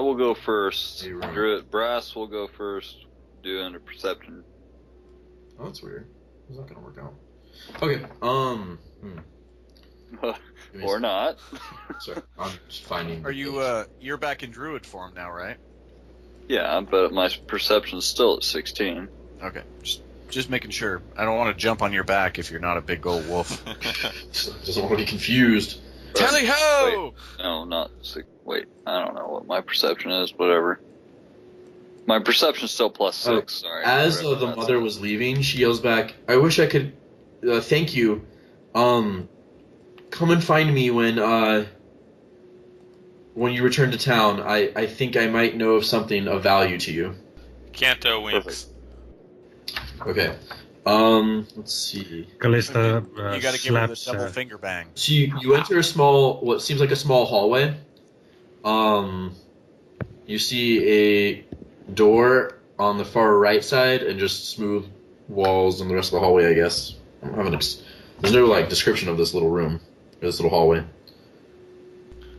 will go first. Hey, Ron. Druid Brass will go first. Do under perception. Oh, that's weird. How's that gonna work out? Okay. Or not. Sorry, I'm just finding. Are you, you're back in Druid form now, right? Yeah, but my perception's still at 16. Okay. Just making sure. I don't want to jump on your back if you're not a big old wolf. Doesn't want to be confused. Tally ho! No, not 6. Wait, I don't know what my perception is. Whatever. My perception's still plus 6. Sorry. As the mother was leaving, she yells back, "I wish I could. Thank you. Come and find me when you return to town. I think I might know of something of value to you." Canto winks. Okay. Let's see. Kallista You gotta give her the slaps. double finger bang. So you enter a small, what seems like a small hallway. You see a door on the far right side and just smooth walls and the rest of the hallway, I guess. I don't have there's no like description of this little room, or this little hallway.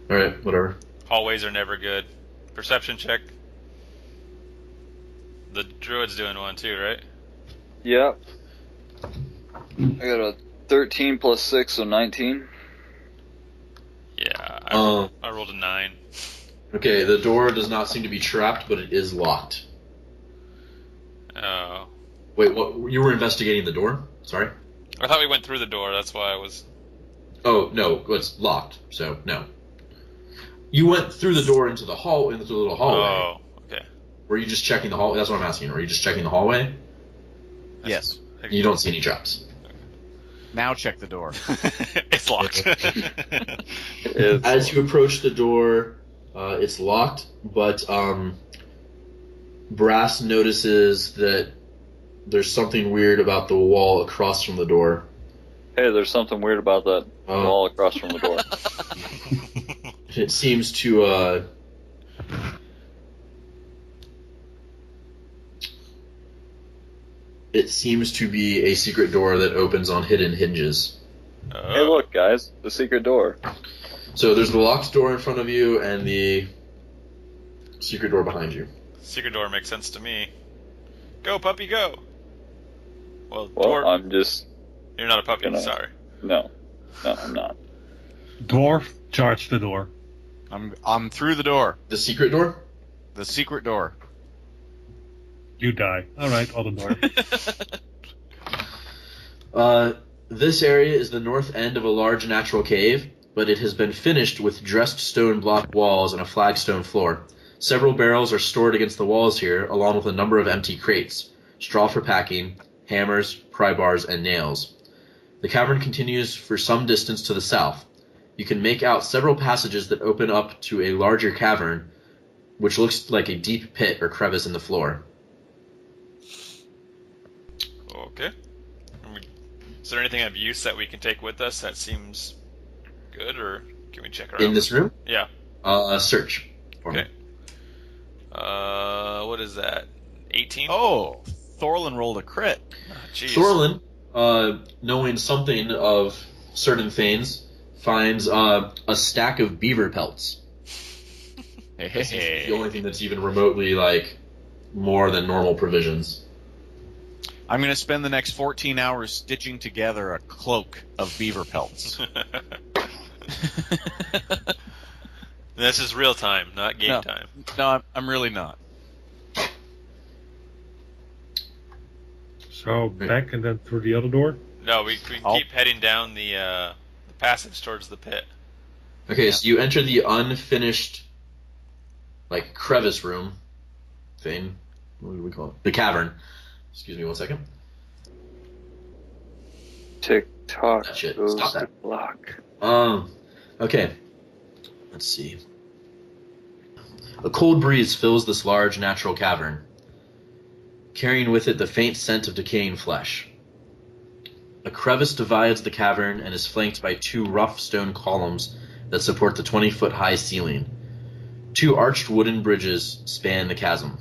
Alright, whatever. Hallways are never good. Perception check. The druid's doing one too, right? Yep. I got a 13 plus 6, so 19. Yeah, I rolled a 9. Okay, the door does not seem to be trapped, but it is locked. Oh. Wait, what? You were investigating the door? Sorry? I thought we went through the door, that's why I was... Oh, no, it's locked, so no. You went through the door into the little hallway. Oh, okay. Were you just checking the hallway? That's what I'm asking. Were you just checking the hallway? Yes. You don't see any traps. Now check the door. It's locked. As you approach the door, it's locked, but Brass notices that there's something weird about the wall across from the door. Hey, there's something weird about that wall across from the door. It seems to be a secret door that opens on hidden hinges. Hey, look, guys, the secret door. So there's the locked door in front of you and the secret door behind you. Secret door makes sense to me. Go, puppy, go! Well, I'm just... You're not a puppy, sorry. No, I'm not. Dwarf, charge the door. I'm through the door. The secret door? The secret door. You die. Alright, other door. This area is the north end of a large natural cave, but it has been finished with dressed stone block walls and a flagstone floor. Several barrels are stored against the walls here, along with a number of empty crates, straw for packing, hammers, pry bars, and nails. The cavern continues for some distance to the south. You can make out several passages that open up to a larger cavern, which looks like a deep pit or crevice in the floor. Okay. Is there anything of use that we can take with us that seems good, or can we check around? In this room? Yeah. Search. Okay. What is that? 18? Oh, Thorlan rolled a crit. Oh, jeez. Thorlan, knowing something of certain things, finds a stack of beaver pelts. Hey. The only thing that's even remotely more than normal provisions. I'm going to spend the next 14 hours stitching together a cloak of beaver pelts. This is real time, not game time. No, I'm really not. So back and then through the other door? No, we keep heading down the passage towards the pit. Okay, so you enter the unfinished, crevice room thing. What do we call it? The cavern. Excuse me 1 second. Tick-tock. That shit. Goes Stop that. the block. Okay. Let's see. A cold breeze fills this large natural cavern, carrying with it the faint scent of decaying flesh. A crevice divides the cavern and is flanked by 2 rough stone columns that support the 20-foot-high ceiling. 2 arched wooden bridges span the chasm.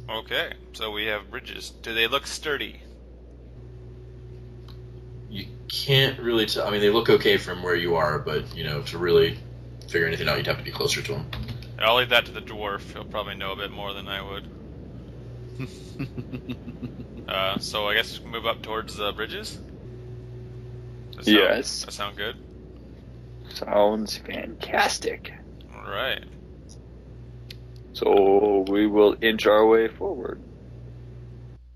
Okay, so we have bridges. Do they look sturdy? You can't really tell. I mean, they look okay from where you are, but, to really figure anything out, you'd have to be closer to him. I'll leave that to the dwarf. He'll probably know a bit more than I would. So I guess we can move up towards the bridges? Yes. That sound good? Sounds fantastic. Alright. So we will inch our way forward.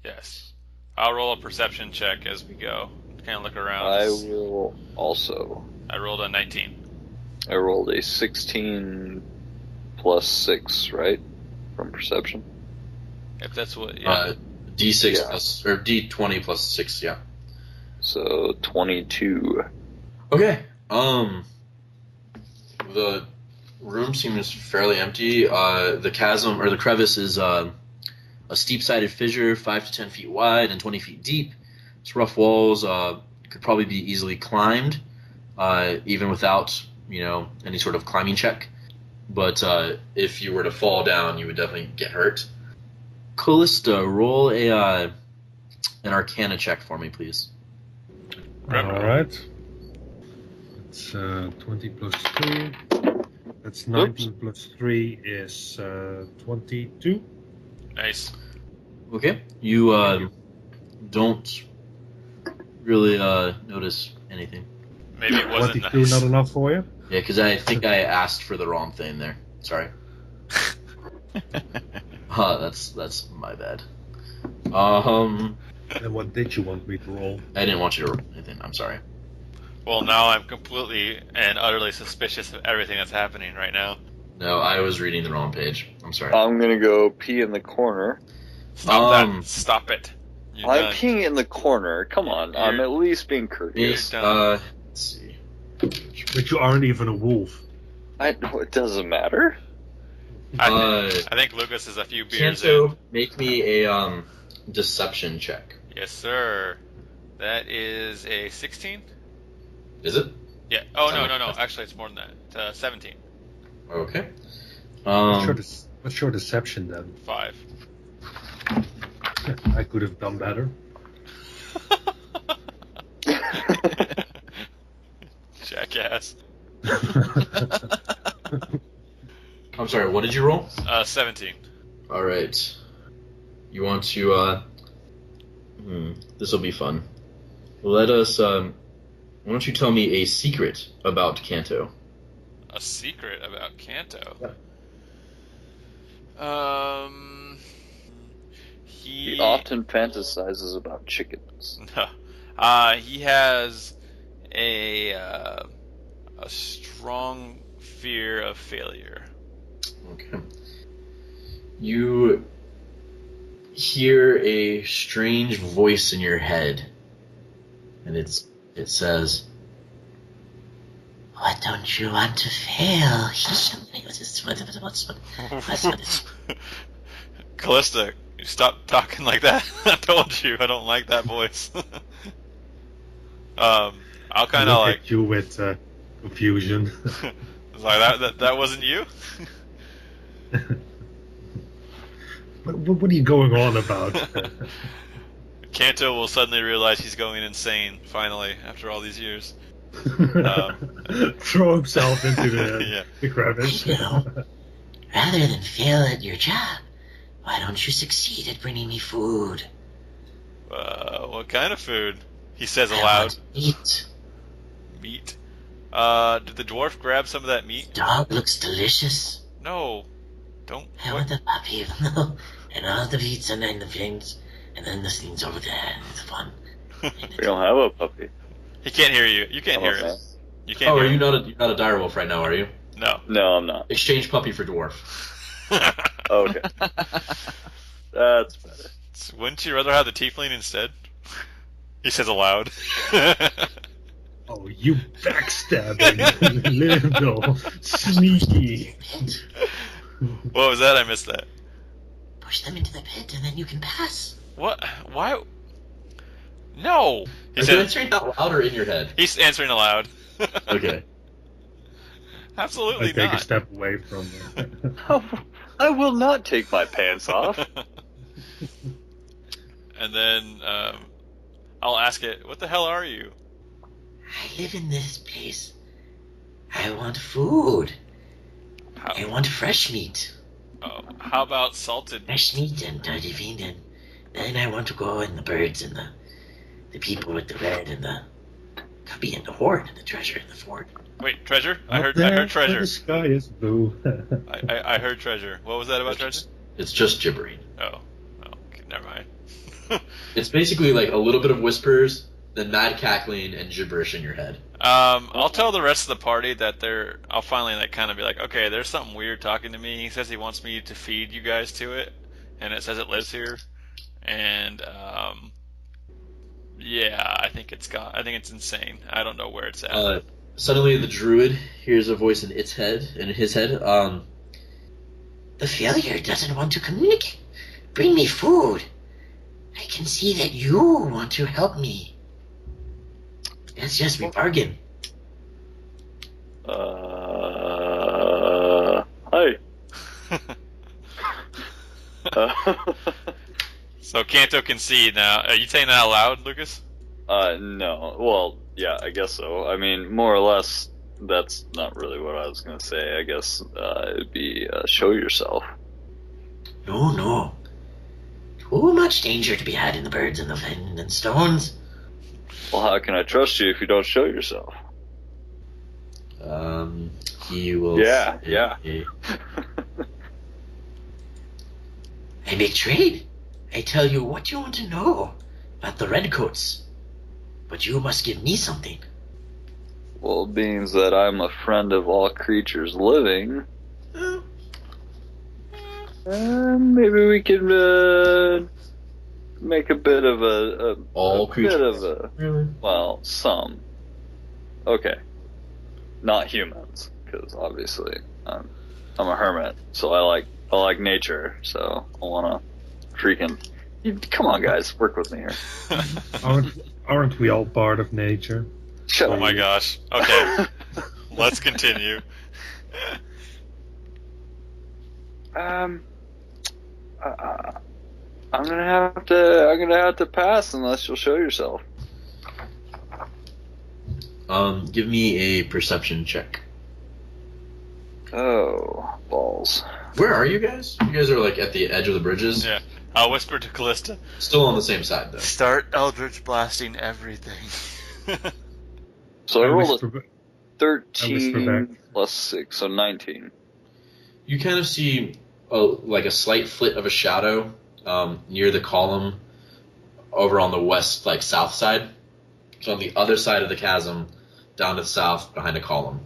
Yes. I'll roll a perception check as we go. Kind of look around. I will also. I rolled a 19. I rolled a 16 plus 6, right? From perception. If that's what, yeah. D6 Yeah. plus, or D20 plus 6, yeah. So 22. Okay. The room seems fairly empty. The chasm, or the crevice, is a steep-sided fissure, 5 to 10 feet wide and 20 feet deep. It's rough walls. Could probably be easily climbed, even without, any sort of climbing check. But if you were to fall down, you would definitely get hurt. Kallista, roll an Arcana check for me, please. Alright. It's 20 plus 2. That's 19 plus 3 is 22. Nice. Okay. You don't really notice anything. Maybe it wasn't 22 nice. not enough for you? Yeah, because I think I asked for the wrong thing there. Sorry. That's my bad. And what did you want me to roll? I didn't want you to roll anything. I'm sorry. Well, now I'm completely and utterly suspicious of everything that's happening right now. No, I was reading the wrong page. I'm sorry. I'm gonna go pee in the corner. Stop that. Stop it. You're I'm done. peeing in the corner. Come on, I'm at least being courteous. done. Let's see. But you aren't even a wolf. It doesn't matter. I think Lucas is a few beers Canto, make me a deception check. in. Yes, sir. That is a 16? Is it? Yeah. Oh, no. Actually, it's more than that. 17. Okay. What's your deception then? 5. I could have done better. Jackass. I'm sorry, what did you roll? 17. Alright. You want to, this'll be fun. Let us, why don't you tell me a secret about Canto? A secret about Canto? He often fantasizes about chickens. He has a strong fear of failure. Okay. You hear a strange voice in your head, and it says, "Why don't you want to fail?" Kallista, stop talking like that. I told you I don't like that voice. I'll kind of like at you with confusion. like that wasn't you. What are you going on about? Canto will suddenly realize he's going insane. Finally, after all these years, Throw himself into the, Yeah. the crevice. Rather than fail at your job, why don't you succeed at bringing me food? What kind of food? He says I aloud. want meat. Meat. Did the dwarf grab some of that meat? Dog looks delicious. No. Don't. I want the puppy, and all the pizza and the things, and then the things over there, and it's fun. We don't have a puppy. He can't hear you. You can't hear him. You can't Oh, hear are you him. not a direwolf right now, are you? No. No, I'm not. Exchange puppy for dwarf. Okay. That's better. Wouldn't you rather have the tiefling instead? He says aloud. Oh, you backstabbing little sneaky. What was that? I missed that. Push them into the pit, and then you can pass. What? Why? No. He Is it said answering out loud or in your head? he's answering aloud. Okay. Absolutely I take not. a step away from I will not take my pants off. And then I'll ask it, what the hell are you? I live in this place. I want food. I want fresh meat. Oh, how about salted? Fresh meat and dirty fiend, and then I want to go and the birds and the people with the red and the cubby and the hoard and the treasure in the fort. Wait, treasure? I Up heard there, treasure. The sky is blue. I heard treasure. What was that about treasure? It's just gibbering. Oh, okay, never mind. It's basically like a little bit of whispers, then mad cackling and gibberish in your head. I'll tell the rest of the party that I'll finally like kind of be like, okay, there's something weird talking to me. He says he wants me to feed you guys to it, and it says it lives here, and yeah, I think it's insane. I don't know where it's at. Suddenly, the druid hears a voice in his head. The failure doesn't want to communicate. Bring me food. I can see that you want to help me. Let's just we bargain. Hi. So Canto can see now. Are you saying that out loud, Lucas? No. Well, yeah, I guess so. I mean, more or less, that's not really what I was going to say. I guess it'd be show yourself. No. Too much danger to be had in the birds and the wind and stones. Well, how can I trust you if you don't show yourself? He will. Yeah. I make trade. I tell you what you want to know about the redcoats. But you must give me something. Well, being that I'm a friend of all creatures living, maybe we can make a bit of All creatures? bit of a, Really? well, some. Okay, not humans, because obviously I'm a hermit, so I like nature, so I want to freaking. Come on, guys, work with me here. Aren't we all part of nature? Shut Oh up. my gosh. Okay, let's continue. I'm gonna have to pass unless you'll show yourself. Give me a perception check. Oh, balls. Where are you guys? You guys are like at the edge of the bridges. Yeah, I'll whisper to Kallista. Still on the same side though. Start Eldritch blasting everything. So I rolled whisper a 13 back. plus 6, so 19. You kind of see like a slight flit of a shadow near the column over on the west, like south side. So on the other side of the chasm, down to the south, behind a column.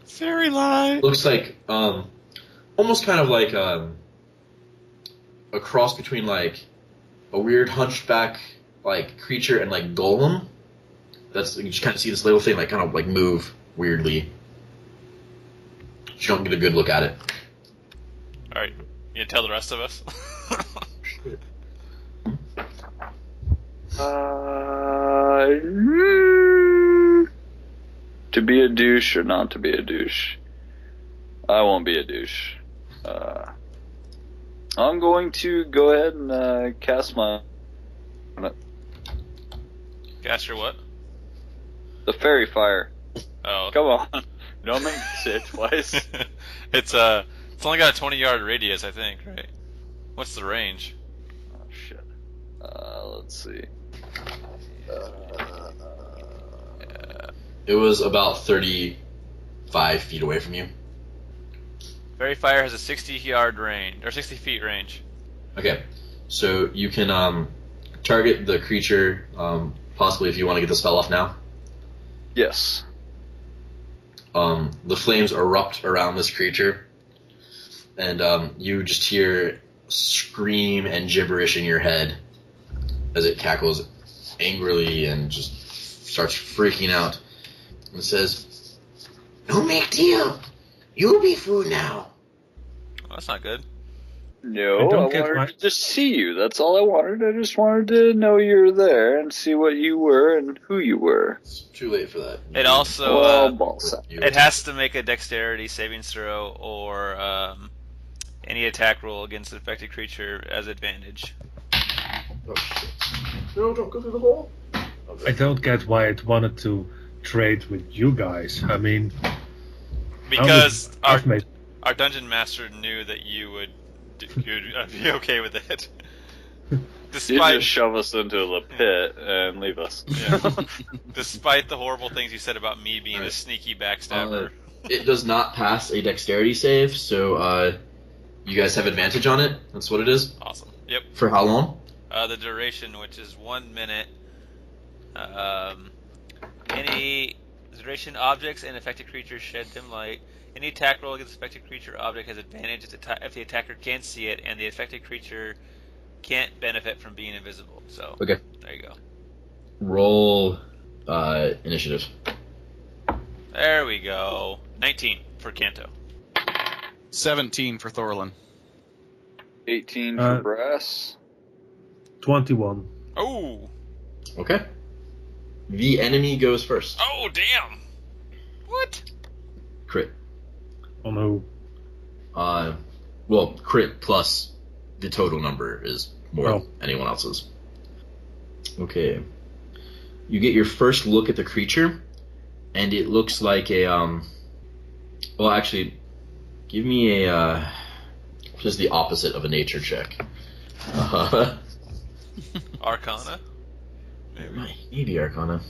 Fairy light. Looks like almost kind of like a cross between like a weird hunchback like creature and like golem. You just kind of see this little thing like kind of like move weirdly. You don't get a good look at it. All right, you gonna tell the rest of us? To be a douche or not to be a douche? I won't be a douche. I'm going to go ahead and cast my... Cast your what? The fairy fire. Oh, Come on. Don't make me say it twice. it's only got a 20-yard radius, I think, right? What's the range? Oh, shit. Let's see. It was about 35 feet away from you. Fairy fire has a 60-yard range or 60 feet range. Okay, so you can target the creature, possibly if you want to get the spell off now. Yes. The flames erupt around this creature, and you just hear scream and gibberish in your head as it cackles angrily and just starts freaking out. And it says, No make deal. You be food now. Well, that's not good. No, I I don't get wanted why- to just see you. That's all I wanted. I just wanted to know you were there and see what you were and who you were. it's too late for that. It also Well, balls. it has to make a dexterity saving throw or any attack roll against an affected creature as advantage. Oh, shit. No, don't go through the hole. I don't get why it wanted to trade with you guys. I mean, Because I've made Our dungeon master knew that you would be okay with it. You Despite just shove us into the pit and leave us. yeah. Despite the horrible things you said about me being a sneaky backstabber. It does not pass a dexterity save, so you guys have advantage on it. That's what it is. Awesome. Yep. For how long? The duration, which is 1 minute. Any duration objects and affected creatures shed dim light. Any attack roll against the affected creature object has advantage if the attacker can't see it, and the affected creature can't benefit from being invisible. So Okay. there you go. Roll initiative. There we go. 19 for Canto. 17 for Thorlan. 18 for brass. 21. Oh! Okay. The enemy goes first. Oh, damn! What? Crit. Oh no. Well, crit plus the total number is more Oh. than anyone else's. Okay. You get your first look at the creature, and it looks like a, well, actually, give me a, just the opposite of a nature check. Arcana? Maybe Arcana.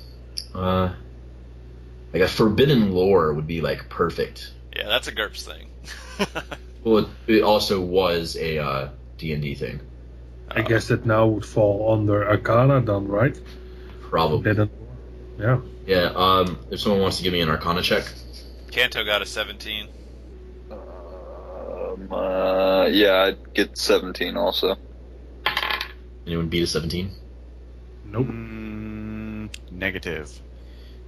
Like a forbidden lore would be, like, perfect. Yeah, that's a GURPS thing. Well, it also was a D&D thing. I guess it now would fall under Arcana then, right? Probably. Didn't. Yeah. Yeah, if someone wants to give me an Arcana check. Canto got a 17. Yeah, I'd get 17 also. Anyone beat a 17? Nope. Negative.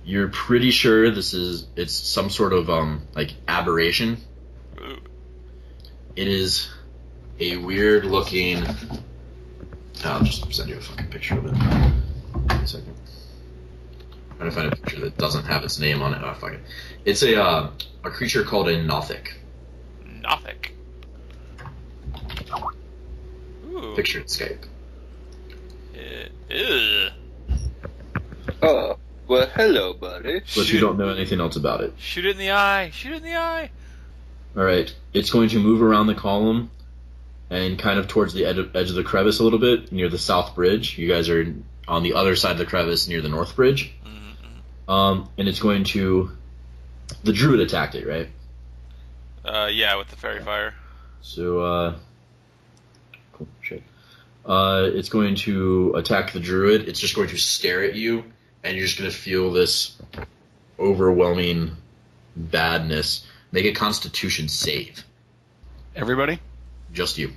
You're pretty sure it's some sort of, like, aberration. Ooh. It is a weird looking... I'll just send you a fucking picture of it. Wait a second. I'm trying to find a picture that doesn't have its name on it. Oh, fuck it. It's a creature called a Nothic. Nothic. Ooh. Picture in Skype. Ew. Oh, well, hello, buddy. But you don't know anything else about it. Shoot it in the eye! Shoot it in the eye! Alright, it's going to move around the column and kind of towards the edge of the crevice a little bit, near the south bridge. You guys are on the other side of the crevice near the north bridge. Mm-hmm. And it's going to... The Druid attacked it, right? Yeah, with the fairy fire. So, cool, shit. It's going to attack the Druid. It's just going to stare at you, and you're just going to feel this overwhelming badness. Make a Constitution save. Everybody? Just you.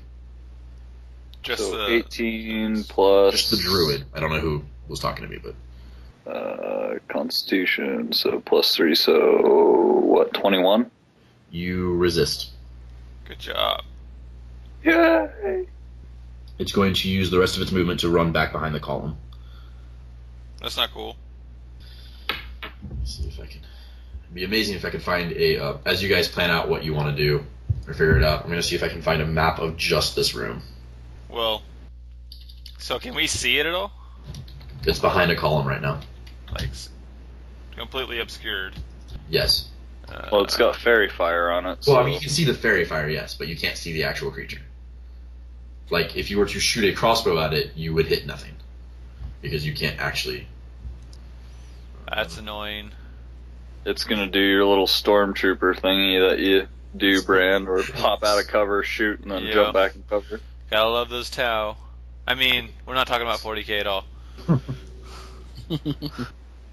Just So the 18 plus... Just the Druid. I don't know who was talking to me, but... Constitution, so plus 3, so what, 21? You resist. Good job. Yay! It's going to use the rest of its movement to run back behind the column. That's not cool. Let's see if I can... It'd be amazing if I could find a... as you guys plan out what you want to do, or figure it out, I'm going to see if I can find a map of just this room. Well, so can we see it at all? It's behind a column right now. Like, completely obscured. Yes. Well, it's got fairy fire on it, so... Well, I mean, you can see the fairy fire, yes, but you can't see the actual creature. Like, if you were to shoot a crossbow at it, you would hit nothing. Because you can't actually... That's annoying. It's gonna do your little stormtrooper thingy that you do, Brand, or pop out of cover, shoot, and then Yeah. jump back in cover. Gotta love those Tau. I mean, we're not talking about 40k at all.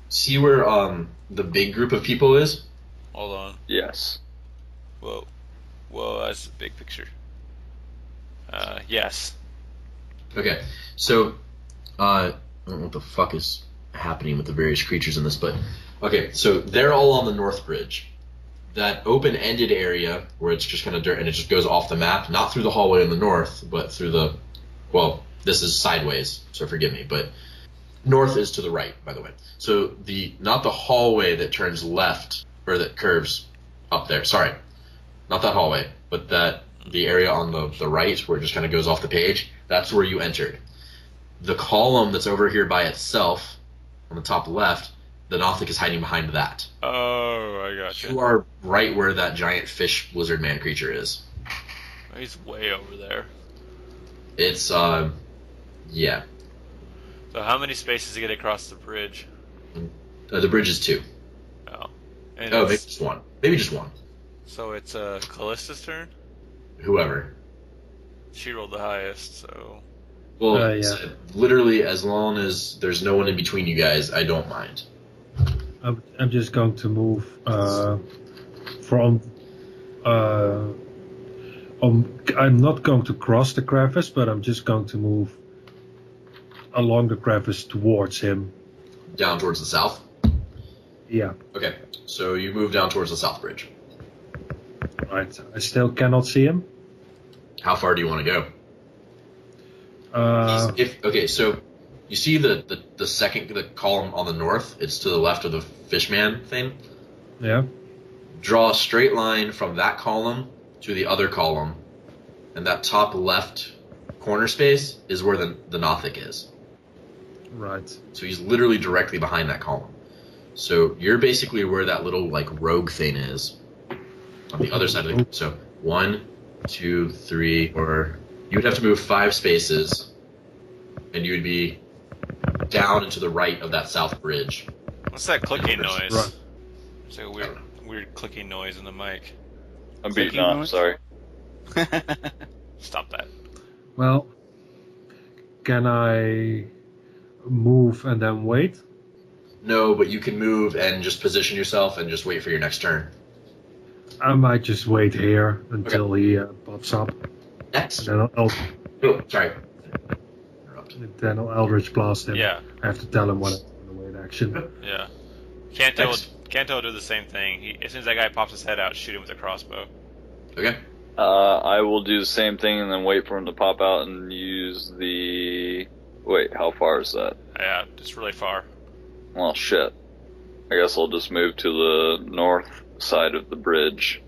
See where the big group of people is? Hold on. Yes. Whoa. Whoa, that's a big picture. Yes. Okay, so, I don't know what the fuck is happening with the various creatures in this, but... Okay, so they're all on the north bridge. That open-ended area, where it's just kind of dirt, and it just goes off the map, not through the hallway in the north, but through the... Well, this is sideways, so forgive me, but... North is to the right, by the way. So, not the hallway that turns left, or that curves up there, sorry. Not that hallway, but the area on the right, where it just kind of goes off the page, that's where you entered. The column that's over here by itself, on the top left, the Nothic is hiding behind that. Oh, I gotcha. You are right where that giant fish lizard man creature is. He's way over there. It's, yeah. So how many spaces to get across the bridge? The bridge is 2. Oh. And Oh, maybe it's- just 1. Maybe just 1. So it's Callista's turn? Whoever. She rolled the highest, so... Well, Yeah. literally, as long as there's no one in between you guys, I don't mind. I'm just going to move from. I'm not going to cross the crevice, but I'm just going to move along the crevice towards him. Down towards the south? Yeah, Okay, so you move down towards the south bridge. right. I still cannot see him. How far do you want to go? Okay, so you see the second column on the north? It's to the left of the fishman thing. Yeah. Draw a straight line from that column to the other column, and that top left corner space is where the Nothic is. Right. So he's literally directly behind that column. So you're basically where that little like rogue thing is on the other side of the. So 1, 2, 3, or you would have to move 5 spaces, and you would be down and to the right of that south bridge. What's that clicking noise? Right. It's like a weird clicking noise in the mic. I'm beating Clicking up, noise? sorry. Stop that. Well, can I move and then wait? No, but you can move and just position yourself and just wait for your next turn. I might just wait here until he pops up. Next. Then I'll Oh, sorry. then I'll Eldritch Blast him. Yeah, I have to tell him when I'm on the wait action. yeah. Canto Next. will do the same thing. As soon as that guy pops his head out, shoot him with a crossbow. Okay. I will do the same thing and then wait for him to pop out and use the... Wait, how far is that? Yeah, it's really far. Well, shit. I guess I'll just move to the north side of the bridge.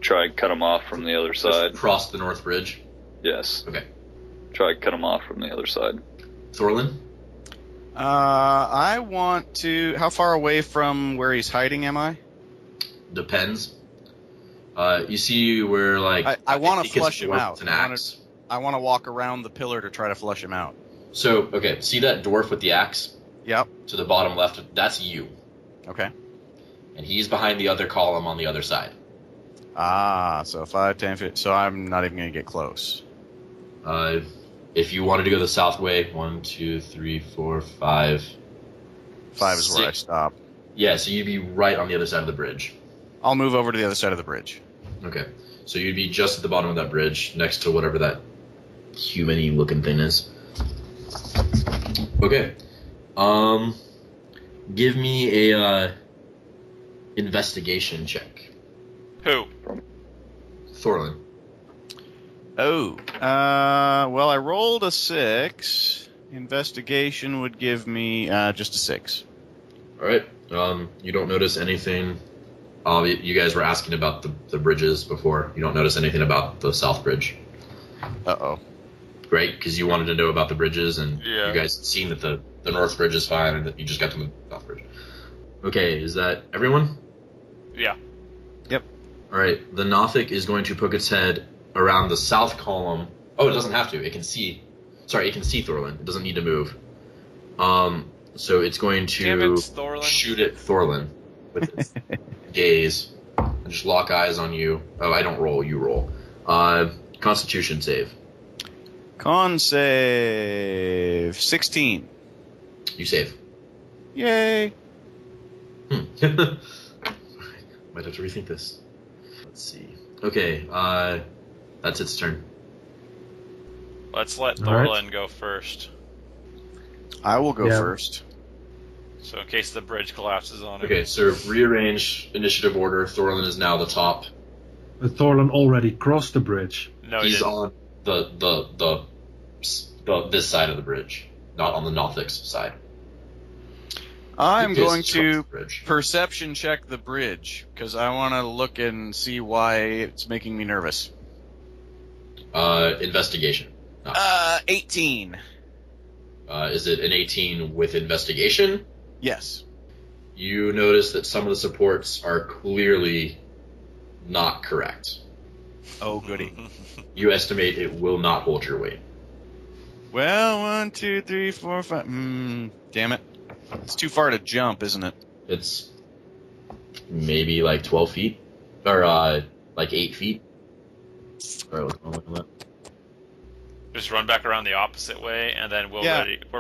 Try and cut him off from the other side. Just cross the north bridge. Yes. Okay. Try and cut him off from the other side. Thorlan? I want to. How far away from where he's hiding am I? Depends. You see where, like... I want he to gets flush him dwarfed out. with an axe. I want to walk around the pillar to try to flush him out. So, okay, see that dwarf with the axe? Yep. To the bottom left? That's you. Okay. And he's behind the other column on the other side. Ah, so 5, 10, 15. So I'm not even going to get close. If you wanted to go the south way, 1, 2, 3, 4, 5. 5 is where I 6. stop. Yeah, so you'd be right on the other side of the bridge. I'll move over to the other side of the bridge. Okay. So you'd be just at the bottom of that bridge, next to whatever that human-y looking thing is. Okay. Give me a investigation check. Who? Thorlan. Oh. Well, I rolled a 6. Investigation would give me just a 6. Alright. You don't notice anything. You guys were asking about the bridges before. You don't notice anything about the south bridge. Uh-oh. Right? Because you wanted to know about the bridges, and Yeah. you guys had seen that the north bridge is fine, and that you just got to the south bridge. Okay, is that everyone? Yeah. Alright, the Nothic is going to poke its head around the south column. Oh, it doesn't have to. It can see... Sorry, it can see Thorlan. It doesn't need to move. So it's going Damn to it, Thorlan. shoot at Thorlan with its gaze. And just lock eyes on you. Oh, I don't roll. You roll. Constitution save. Con save 16. You save. Yay. Might have to rethink this. Let's see. Okay, that's its turn. Let's let All right. Thorlan go first. I will go Yeah. first. So in case the bridge collapses on him. Okay, so rearrange initiative order. Thorlan is now the top. But Thorlan already crossed the bridge. No, he He's didn't. on this side of the bridge, not on the Nothic's side. I'm He is going across to the bridge. perception check the bridge, because I want to look and see why it's making me nervous. Investigation. 18. Is it an 18 with investigation? Yes. you notice that some of the supports are clearly not correct. Oh, goody. You estimate it will not hold your weight. Well, 1, 2, 3, 4, 5. Damn it. It's too far to jump, isn't it? It's maybe like 12 feet, or like 8 feet. Or what's wrong with that? Just run back around the opposite way, and then we're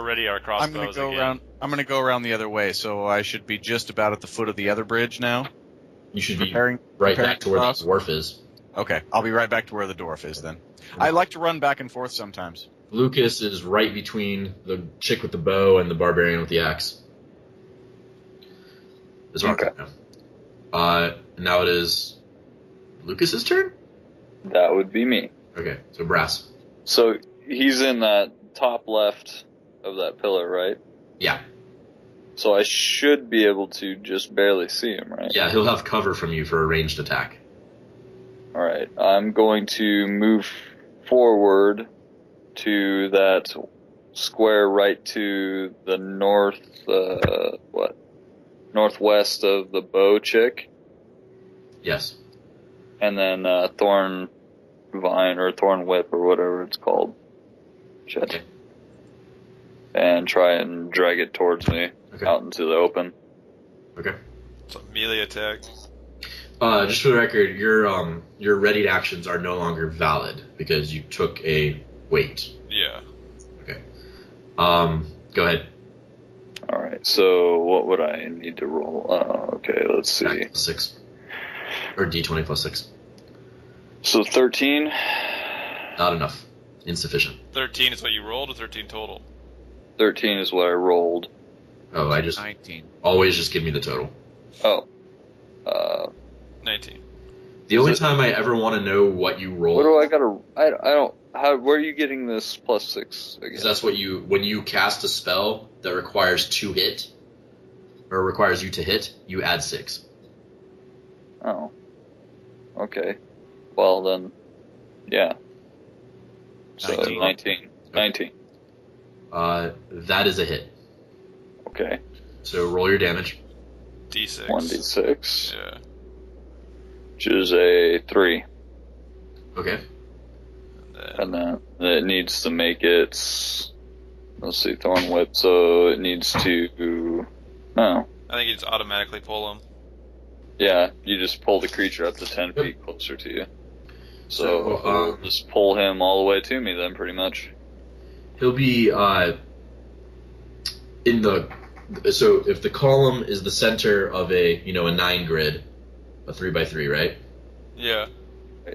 ready our I'm crossbows gonna go again. around. I'm gonna go around the other way, so I should be just about at the foot of the other bridge now. You should Preparing be right preparing back to where the cross? dwarf is. Okay, I'll be right back to where the dwarf is then. I like to run back and forth sometimes. Lucas is right between the chick with the bow and the barbarian with the axe. As far as I know. Now it is Lucas's turn? That would be me. Okay, so Brass. So he's in that top left of that pillar, right? Yeah. So I should be able to just barely see him, right? Yeah, he'll have cover from you for a ranged attack. Alright, I'm going to move forward to that square right to the northwest of the bow chick, Yes. and then thorn vine or thorn whip or whatever it's called. Shit. Okay. And try and drag it towards me out into the open. Okay. It's a melee attack. Just for the record, your readied actions are no longer valid because you took a weight. Yeah. Okay. Go ahead. Alright, so what would I need to roll? Okay, let's see. Attack plus 6. Or D20 plus 6. So 13? Not enough. Insufficient. 13 is what you rolled, or 13 total? 13 is what I rolled. Oh, I just 19. always just give me the total. Oh. 19. The only time I ever want to know what you roll What do I gotta... I don't... where are you getting this plus 6 again? is that's what when you cast a spell that requires to hit, or requires you to hit, you add 6. Oh. Okay. Well then, yeah. So 19. 19. 19. That is a hit. Okay. So roll your damage. D6. 1d6. Yeah. Which is a 3. Okay. And then it needs to make its... Let's see, Thorn Whip, so it needs to... No. I think you just automatically pull them. Yeah, you just pull the creature up to 10 feet closer to you. So, So, just pull him all the way to me then, pretty much. He'll be in the... So if the column is the center of a 9 grid, a 3x3, right? Yeah.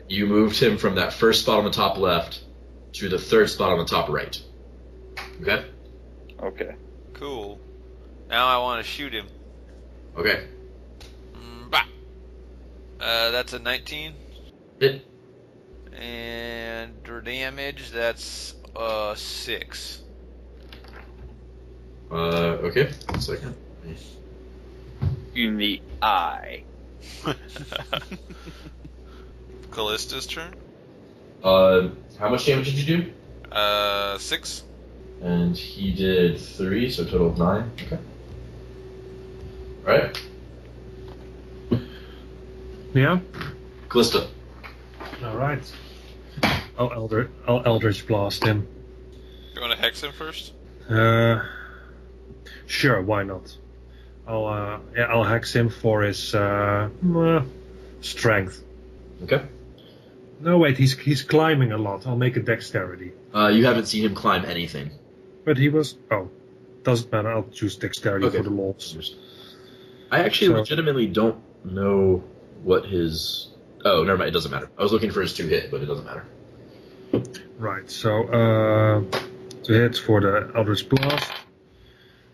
You moved him from that first spot on the top left to the third spot on the top right. Okay? Okay. Cool. Now I want to shoot him. Okay. Bah. That's a 19. Hit. And for damage, that's 6. Okay. 1 second. In the eye. Callista's turn. How much damage did you do? 6. And he did 3, so a total of 9. Okay. Alright. Yeah? Kallista. Alright. I'll Eldritch Blast him. You want to hex him first? Sure, why not? I'll hex him for his strength. Okay. No, wait, he's climbing a lot. I'll make a dexterity. You haven't seen him climb anything. But he was... Oh, doesn't matter. I'll choose dexterity Okay. for the laws. I actually So- legitimately don't know what his... Oh, never mind. It doesn't matter. I was looking for his 2 hit, but it doesn't matter. Right, so to hit for the Eldritch Blast,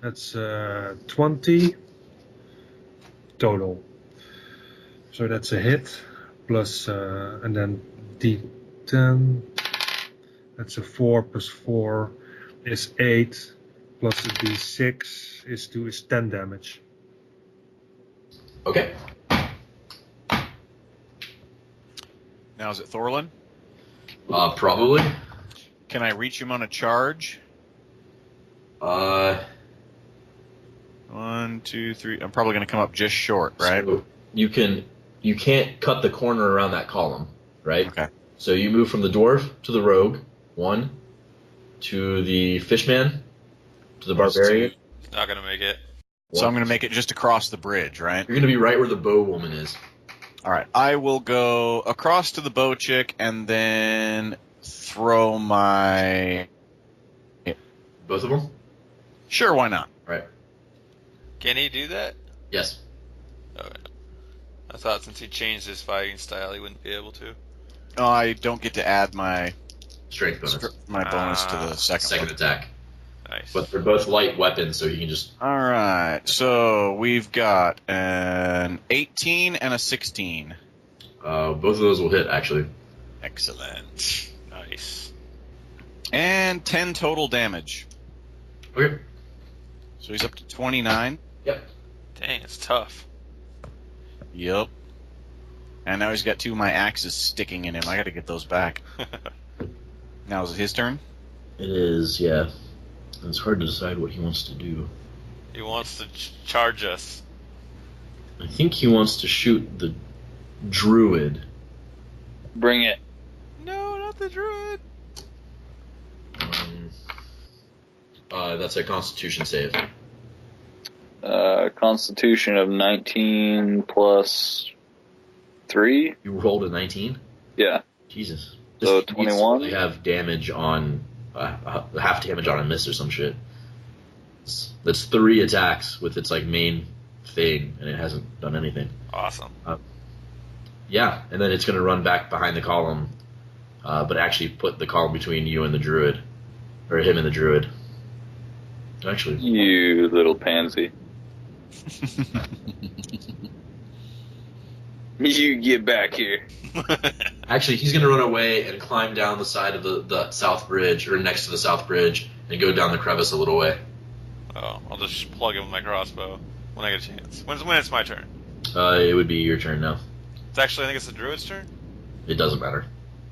that's 20 total. So that's a hit, plus, and then D10, that's a 4 plus 4 is 8, plus the D6 is 10 damage. Okay. Now is it Thorlan? Probably. Can I reach him on a charge? Uh, Well, 1, 2, 3. I'm probably going to come up just short, right? So you can't cut the corner around that column, right? Okay. So you move from the dwarf to the rogue, 1, to the fishman, to the barbarian. It's not gonna make it. So I'm going to make it just across the bridge, right? You're going to be right where the bow woman is. All right. I will go across to the bow chick and then throw my... Both of them? Sure, why not? Right. Can he do that? Yes. Okay. I thought since he changed his fighting style, he wouldn't be able to. Oh, I don't get to add my Strength bonus. bonus to the second one. Attack. Nice. But they're both light weapons, so you can just... All right. So we've got an 18 and a 16. both of those will hit, actually. Excellent. Nice. And 10 total damage. Okay. So he's up to 29. Yep. Dang, it's tough. Yep. And now he's got 2 of my axes sticking in him. I got to get those back. Now is it his turn? It is, yeah. It's hard to decide what he wants to do. He wants to charge us. I think he wants to shoot the druid. Bring it. No, not the druid. That's a Constitution save. Constitution of 19 plus 3? You rolled a 19? Yeah. Jesus. So This needs to 21? really have damage on... half damage on a miss or some shit. That's 3 attacks with its like main thing, and it hasn't done anything. Awesome. Yeah, and then it's going to run back behind the column, but actually put the column between you and the druid. Or him and the druid. Actually. You little pansy. You get back here. Actually, he's going to run away and climb down the side of the south bridge, or next to the south bridge, and go down the crevice a little way. Oh, I'll just plug him with my crossbow when I get a chance. When it's my turn. It would be your turn now. It's actually, I think it's the druid's turn. It doesn't matter.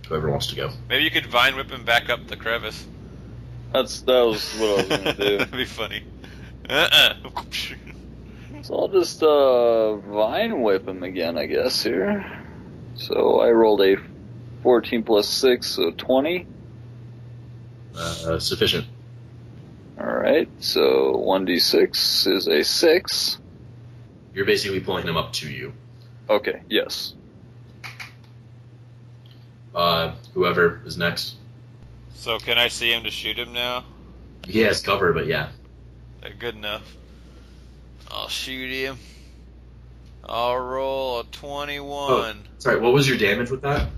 Whoever wants to go. Maybe you could vine whip him back up the crevice. That was what I was gonna do. That'd be funny. So I'll just vine whip him again, I guess, here. So I rolled a 14 plus 6, so 20. Sufficient. Alright, so 1d6 is a 6. You're basically pulling him up to you. Okay, yes. Whoever is next. So can I see him to shoot him now? He has cover, but yeah. Good enough. I'll shoot him. I'll roll a 21. Oh, sorry, what was your damage with that?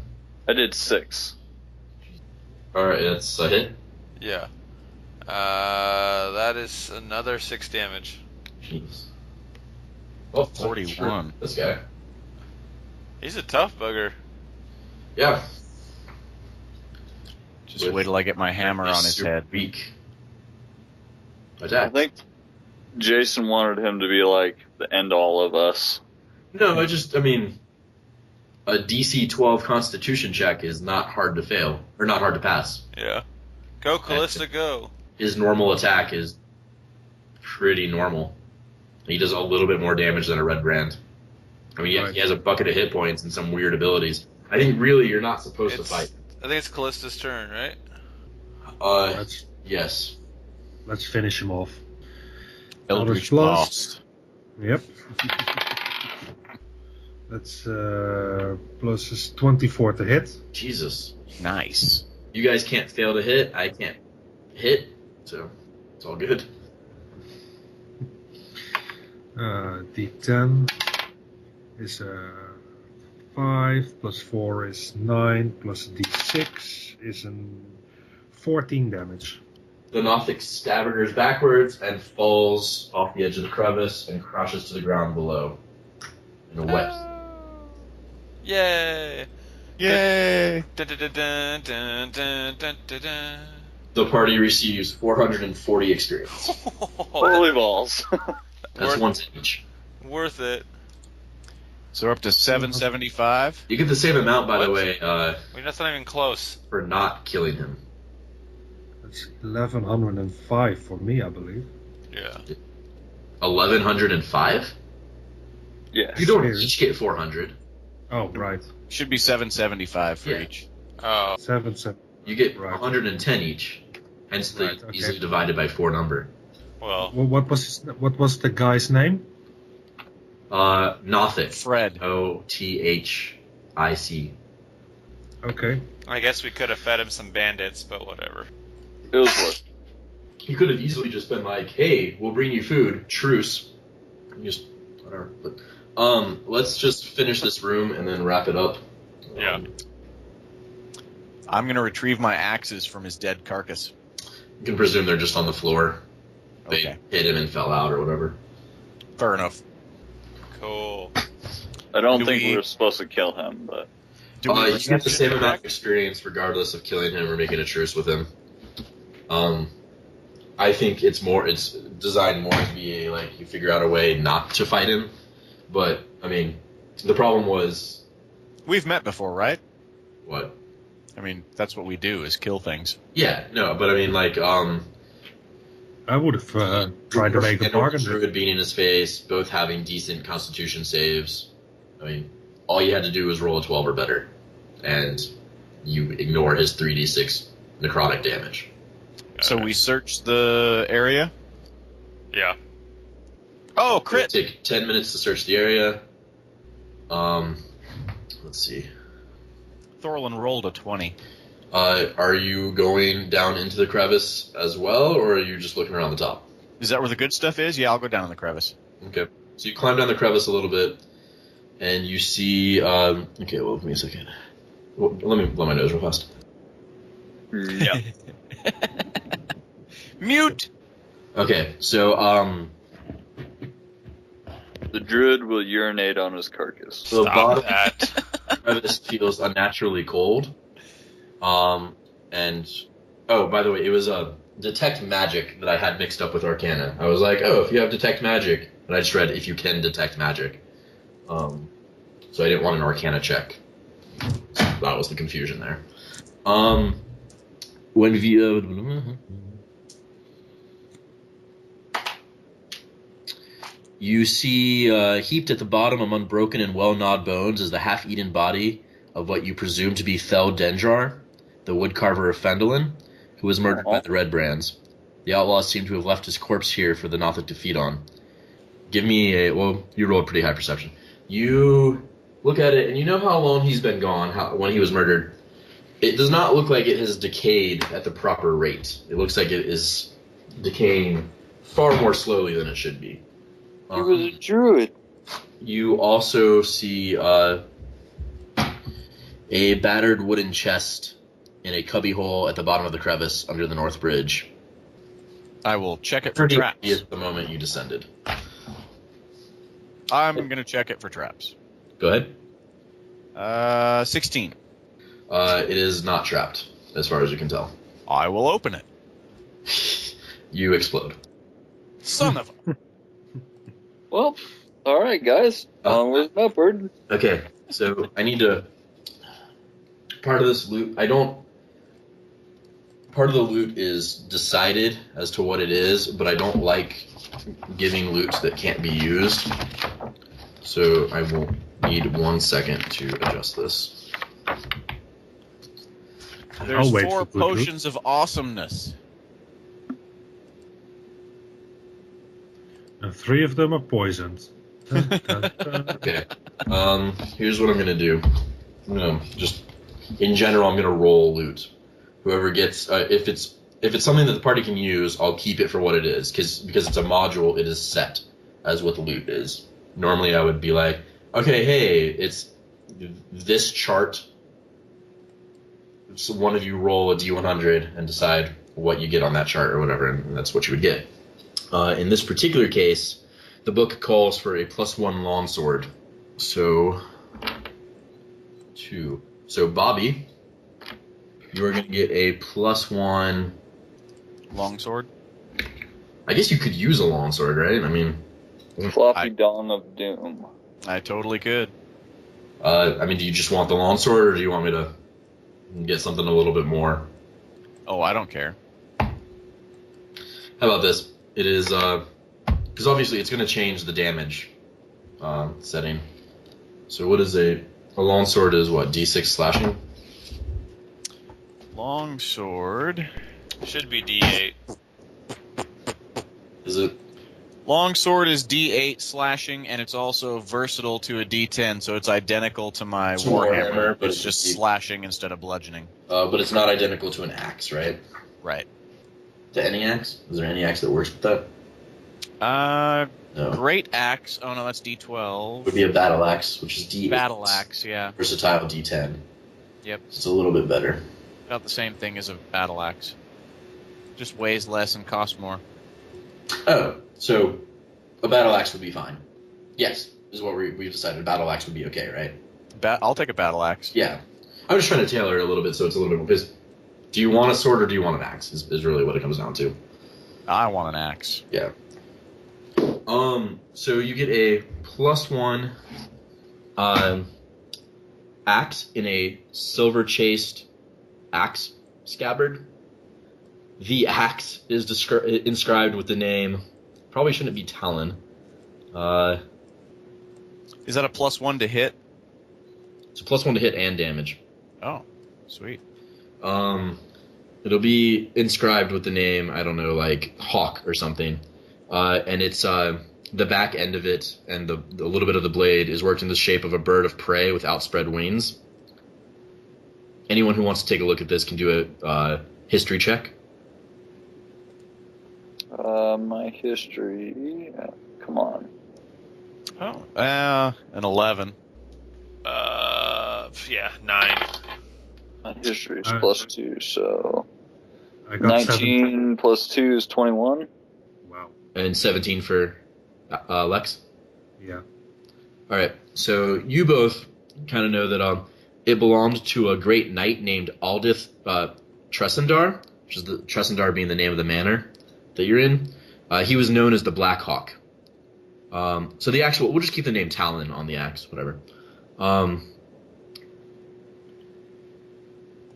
I did 6. Alright, that's a hit. Yeah. That is another 6 damage. Jeez. Oh, 41. Sure. This guy. He's a tough bugger. Yeah. Just wait till I get my hammer on his head. Weak. I Attack. think Jason wanted him to be like the end all of us. No, I mean, a DC 12 Constitution check is not hard to fail, or not hard to pass. Yeah. Go, Kallista, go. His normal attack is pretty normal. He does a little bit more damage than a Red Brand. I mean, yeah, he has a bucket of hit points and some weird abilities. I think really you're not supposed to fight. I think it's Callista's turn, right? Yes. Let's finish him off. Eldritch Blast. Blast. Yep. That's plus is 24 to hit. Jesus. Nice. You guys can't fail to hit. I can't hit, so it's all good. D10 is 5 plus 4 is 9 plus D6 is 14 damage. The Nothic staggers backwards and falls off the edge of the crevice and crashes to the ground below in a wet. Yay! Yay! Dun, dun, dun, dun, dun, dun, dun, dun, dun. The party receives 440 experience. Holy balls. That's Worth- one each. Worth it. So we're up to 775. You get the same amount, by the What? way, I mean, that's not even close. for not killing him. That's 1105 for me, I believe. Yeah. 1,105? Yes. You don't Here. each get 400. Oh, right. Should be 775 for Yeah. each. Oh, 7. You get Right. 110 each. Hence the Right, okay. easily divided by 4 number. well, What was the guy's name? Nothic. Fred. Othic. Okay. I guess we could have fed him some bandits, but whatever. It was worth. You could have easily just been like, "Hey, we'll bring you food. Truce." Just whatever. But let's just finish this room and then wrap it up. Yeah. I'm going to retrieve my axes from his dead carcass. You can presume they're just on the floor. They Okay. hit him and fell out or whatever. Fair enough. Cool. I don't Do think we- we were supposed to kill him, but Do we You get the reception same amount check? of experience regardless of killing him or making a truce with him. I think it's designed more to be you figure out a way not to fight him. But, I mean, the problem was, We've met before, right? what? I mean, that's what we do, is kill things. Yeah, no, but I mean, I would have tried to make a and bargain. Druid being in his face, both having decent Constitution saves. I mean, all you had to do was roll a 12 or better, and you ignore his 3d6 necrotic damage. So we search the area? Yeah. Oh, crit! Take 10 minutes to search the area. Let's see. Thorlan rolled a 20. Are you going down into the crevice as well, or are you just looking around the top? Is that where the good stuff is? Yeah, I'll go down in the crevice. Okay. So you climb down the crevice a little bit, and you see. Okay, well, give me a second. Well, let me blow my nose real fast. yeah. Mute! Okay, so The druid will urinate on his carcass. the Stop bottom that. crevice feels unnaturally cold. And oh, by the way, it was detect magic that I had mixed up with Arcana. I was like, oh, if you have detect magic, and I just read if you can detect magic. So I didn't want an Arcana check. So that was the confusion there. When you see heaped at the bottom among broken and well-gnawed bones is the half-eaten body of what you presume to be Fel Denjar, the woodcarver of Phandelver, who was murdered by the Red Brands. The outlaws seem to have left his corpse here for the Nothic to feed on. Give me you rolled pretty high perception. You look at it, and you know how long he's been gone, when he was murdered. It does not look like it has decayed at the proper rate. It looks like it is decaying far more slowly than it should be. He was a druid. You also see a battered wooden chest in a cubbyhole at the bottom of the crevice under the north bridge. I will check it for Pretty traps. obvious the moment you descended. I'm going to check it for traps. Go ahead. 16. It is not trapped, as far as you can tell. I will open it. You explode. Son of a... Well, all right, guys. Onward and upward. Okay, so I need to... Part of this loot... Part of the loot is decided as to what it is, but I don't like giving loot that can't be used. So I will need 1 second to adjust this. There's I'll wait 4 for good loot. potions of awesomeness. And 3 of them are poisoned. Dun, dun, dun. Okay. Here's what I'm gonna do. I'm gonna just, in general, I'm gonna roll loot. Whoever gets, if it's something that the party can use, I'll keep it for what it is, because it's a module. It is set as what the loot is. Normally, I would be like, okay, hey, it's this chart. So one of you roll a d100 and decide what you get on that chart or whatever, and that's what you would get. In this particular case, the book calls for a +1 longsword. So, 2. So, Bobby, you are going to get a +1. Longsword? I guess you could use a longsword, right? I mean, Floppy Dawn of Doom. I totally could. do you just want the longsword, or do you want me to get something a little bit more? Oh, I don't care. How about this? It is because obviously it's going to change the damage setting. So what is a longsword is what, D6 slashing? Longsword. Should be D8. Is it? Longsword is D8 slashing, and it's also versatile to a D10, so it's identical to my To Warhammer. Warhammer, but It's it's just D- slashing instead of bludgeoning. But it's not identical to an axe, right? Right. To any axe? Is there any axe that works with that? No. Great axe. Oh no, that's D12. Would be a battle axe, which is D8. Battle axe, yeah. Versatile D10. Yep. It's a little bit better. About the same thing as a battle axe. Just weighs less and costs more. Oh, so a battle axe would be fine. Yes, is what we decided. A battle axe would be okay, right? I'll take a battle axe. Yeah. I'm just trying to tailor it a little bit so it's a little bit more. Because do you want a sword or do you want an axe? Is really what it comes down to. I want an axe. Yeah. So you get a +1 axe in a silver chased axe scabbard. The axe is inscribed with the name. Probably shouldn't be Talon. Is that a +1 to hit? It's a +1 to hit and damage. Oh, sweet. It'll be inscribed with the name, I don't know, like Hawk or something. And it's the back end of it and the little bit of the blade is worked in the shape of a bird of prey with outspread wings. Anyone who wants to take a look at this can do a history check. My history. Come on. Oh, an 11. Yeah, 9. My history is +2, so I got 19 plus 2 is 21. Wow. And 17 for Lex. Yeah. All right, so you both kind of know that it belonged to a great knight named Aldith Tresendar, which is the Tresendar being the name of the manor that you're in. He was known as the Black Hawk. So the actual, we'll just keep the name Talon on the axe, whatever.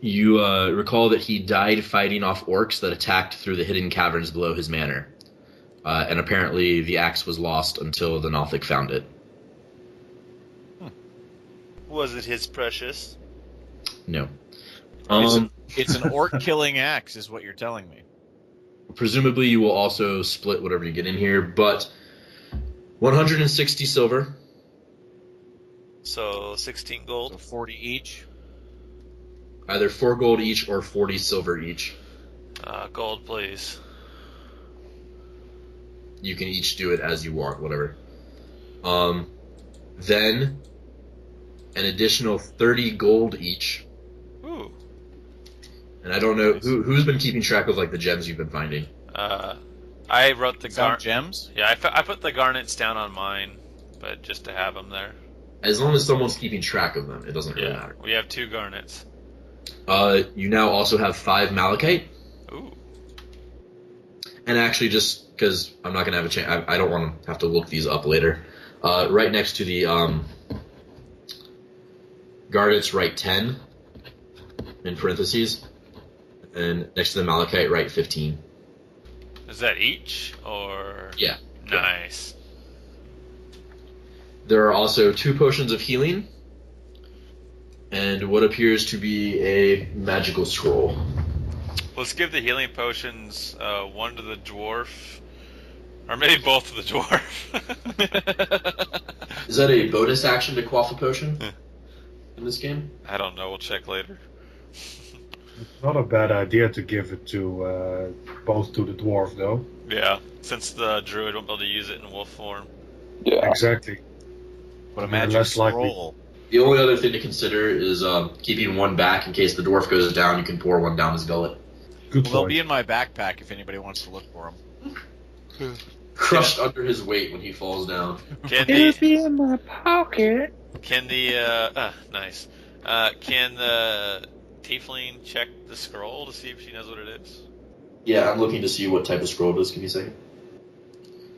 You recall that he died fighting off orcs that attacked through the hidden caverns below his manor. And apparently the axe was lost until the Nothic found it. Was it his precious? No. It's an orc-killing axe, is what you're telling me. Presumably you will also split whatever you get in here, but 160 silver. So 16 gold. So 40 each. Either 4 gold each or 40 silver each. Gold, please. You can each do it as you want, whatever. Then an additional 30 gold each. Ooh. And I don't know who's been keeping track of like the gems you've been finding. I wrote the gems. Yeah, I put the garnets down on mine, but just to have them there. As long as someone's keeping track of them, it doesn't really matter. We have 2 garnets. You now also have 5 malachite. Ooh. And actually, just because I'm not gonna have a chance, I don't want to have to look these up later. Right next to the garnets, write 10 in parentheses, and next to the malachite, write 15. Is that each or? Yeah. Nice. There are also 2 potions of healing, and what appears to be a magical scroll. Let's give the healing potions one to the dwarf, or maybe both to the dwarf. Is that a bonus action to quaff a potion in this game? I don't know. We'll check later. It's not a bad idea to give it to both to the dwarf, though. Yeah, since the druid won't be able to use it in wolf form. Yeah. Exactly. What a Yeah, magic less likely. scroll. The only other thing to consider is keeping one back in case the dwarf goes down. You can pour one down his gullet. Good Well, they'll point. be in my backpack if anybody wants to look for them. Crushed under his weight when he falls down. Can It'll the be in my pocket. nice? Can the tiefling check the scroll to see if she knows what it is? Yeah, I'm looking to see what type of scroll it is. Give me a second.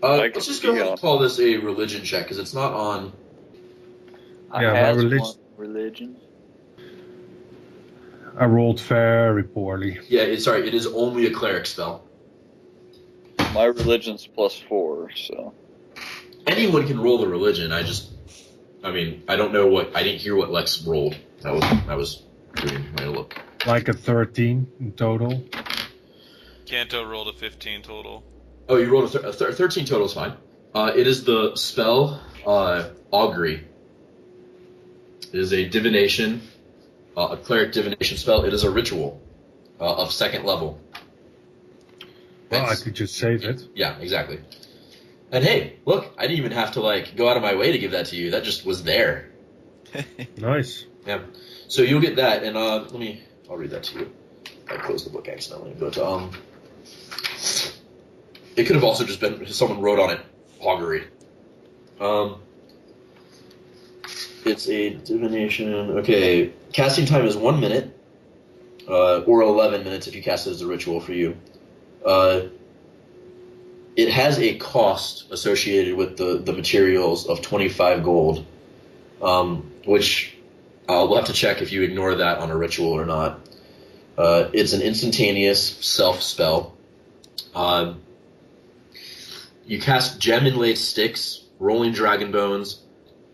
Like Let's just go ahead and call this a religion check because it's not on. Yeah, my religion. I rolled very poorly. Yeah, it is only a cleric spell. my religion's +4, so. Anyone can roll the religion. I don't know what. I didn't hear what Lex rolled. I was doing my look. Like a 13 in total. Canto rolled a 15 total. Oh, you rolled a 13 total is fine. It is the spell Augury. It is a divination, a cleric divination spell. It is a ritual of 2nd level. Well, I could just save it. Yeah, exactly. And hey, look, I didn't even have to go out of my way to give that to you. That just was there. Nice. Yeah. So you'll get that, and I'll read that to you. I closed the book accidentally, but it could have also just been someone wrote on it augury. It's a divination. Okay, casting time is 1 minute, or 11 minutes if you cast it as a ritual for you. It has a cost associated with the materials of 25 gold, which we'll have to check if you ignore that on a ritual or not. It's an instantaneous self-spell. You cast gem-inlaid sticks, rolling dragon bones,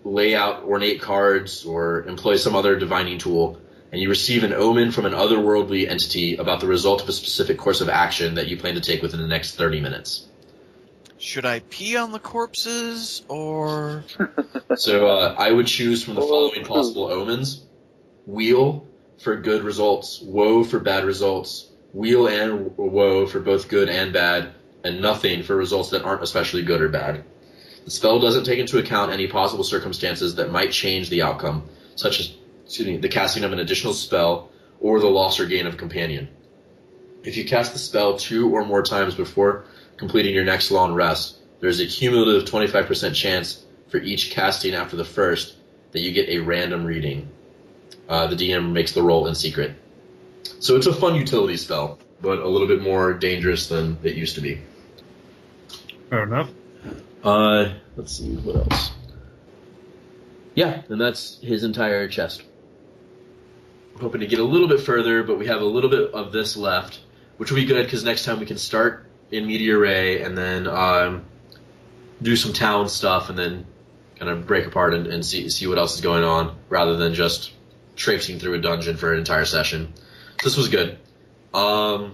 lay out ornate cards, or employ some other divining tool, and you receive an omen from an otherworldly entity about the result of a specific course of action that you plan to take within the next 30 minutes. Should I pee on the corpses, or... So I would choose from the following possible omens. Wheel for good results, woe for bad results, wheel and woe for both good and bad, and nothing for results that aren't especially good or bad. The spell doesn't take into account any possible circumstances that might change the outcome, such as the casting of an additional spell or the loss or gain of a companion. If you cast the spell 2 or more times before completing your next long rest, there's a cumulative 25% chance for each casting after the first that you get a random reading. The DM makes the roll in secret. So it's a fun utility spell, but a little bit more dangerous than it used to be. Fair enough. Let's see, what else? Yeah, and that's his entire chest. I'm hoping to get a little bit further, but we have a little bit of this left, which will be good because next time we can start in Meteor Ray and then do some town stuff and then kind of break apart and see what else is going on rather than just traipsing through a dungeon for an entire session. This was good. So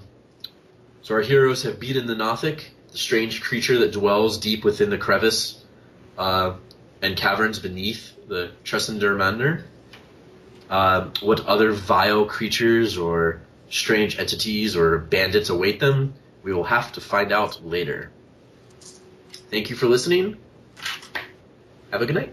our heroes have beaten the Nothic, the strange creature that dwells deep within the crevice and caverns beneath the Tressendermander. What other vile creatures or strange entities or bandits await them, we will have to find out later. Thank you for listening. Have a good night.